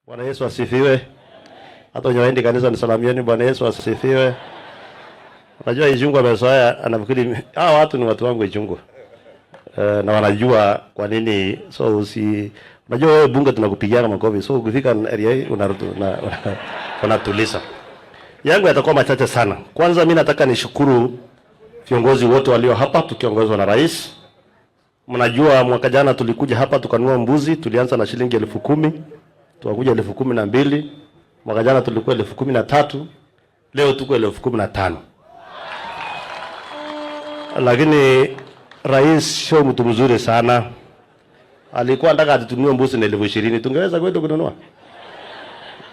Bwana Yesu asifiwe. Hata wenye kanisa nisalamieni, Bwana Yesu asifiwe. Unajua Ijungu amezoea, anafikiri hawa watu ni watu wangu Ijungu. Na wanajua kwa nini, so unajua wewe bunge tunakupigiana makofi, so ukifika area hii unatuliza. Yangu yatakuwa machache sana. Kwanza mimi nataka nishukuru viongozi wote walio hapa tukiongozwa na rais. Mnajua mwaka jana tulikuja hapa tukanunua mbuzi, tulianza na shilingi 10,000, tukakuja 12,000. Mwaka jana tulikuwa 13,000, leo tuko 15,000. Lakini rais sio mtu mzuri sana. Alikuwa anataka tutunue mbuzi na 20,000, tungeweza kwenda kununua.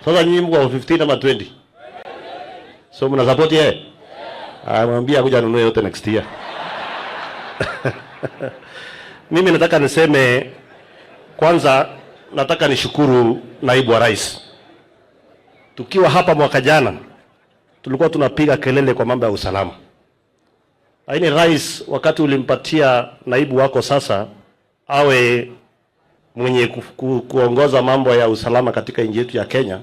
Sasa nyinyi mko 15 ama 20. So mna support yeye? Mwambie kuja anunue yote next year. Mimi nataka niseme kwanza, nataka nishukuru naibu wa rais. Tukiwa hapa mwaka jana tulikuwa tunapiga kelele kwa mambo ya usalama. Lakini rais, wakati ulimpatia naibu wako sasa awe mwenye kuongoza mambo ya usalama katika nchi yetu ya Kenya,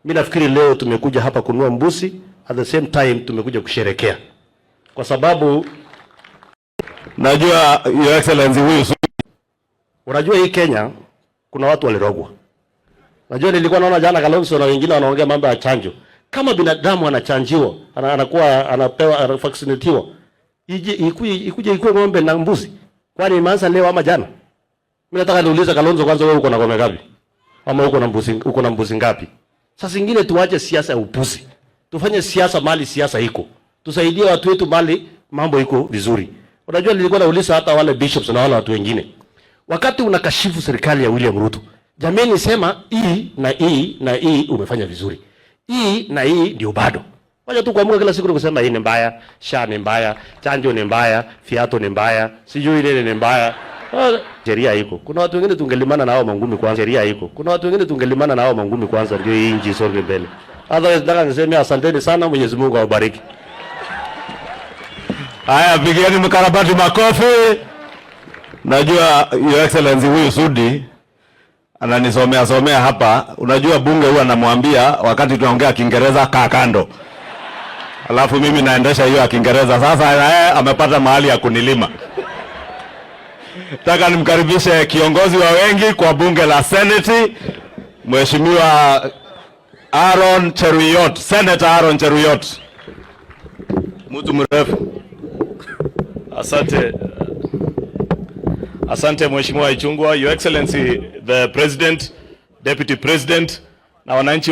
mimi nafikiri leo tumekuja hapa kununua mbuzi, at the same time tumekuja kusherekea. Kwa sababu najua Your Excellency huyu, unajua hii Kenya kuna watu walirogwa. Najua nilikuwa naona jana Kalonzo na wengine wanaongea mambo ya chanjo. Kama binadamu anachanjiwa, anakuwa anapewa vaccinatiwa, ikuje ng'ombe na mbuzi. Kwani imeanza leo ama jana? Mimi nataka niulize Kalonzo kwanza, wewe uko na ng'ombe ngapi? Ama uko na mbuzi ngapi? Sasa zingine tuache siasa ya upuzi. Tufanye siasa mali siasa iko. Tusaidie watu wetu mali mambo iko vizuri. Unajua nilikuwa nauliza hata wale bishops na wale watu wengine. Wakati unakashifu serikali ya William Ruto, jameni sema hii na hii umefanya vizuri. Hii na hii ndio bado. Wacha tu kuamua kila siku kusema hii ni mbaya, sha ni mbaya, chanjo ni mbaya, fiato ni mbaya, sijui ile ni mbaya. Sheria iko. Kuna watu wengine tungelimana na hao mangumi kwanza. Sheria iko. Kuna watu wengine tungelimana na hao mangumi kwanza ndio hii nchi isonge mbele. Otherwise nataka niseme asanteni sana, Mwenyezi Mungu awabariki. Haya, pigieni mkarabati makofi. Najua Your Excellency huyu Sudi ananisomea hapa. Unajua bunge huwa anamwambia wakati tunaongea Kiingereza kaa kando. Alafu mimi naendesha hiyo ya Kiingereza. Sasa yeye amepata mahali ya kunilima. Nataka nimkaribishe kiongozi wa wengi kwa bunge la Senate, Mheshimiwa Aaron Cheruiyot, Senator Aaron Cheruiyot. Mtu mrefu. Asante Mheshimiwa Ichung'wah, Your Excellency the President, Deputy President na wananchi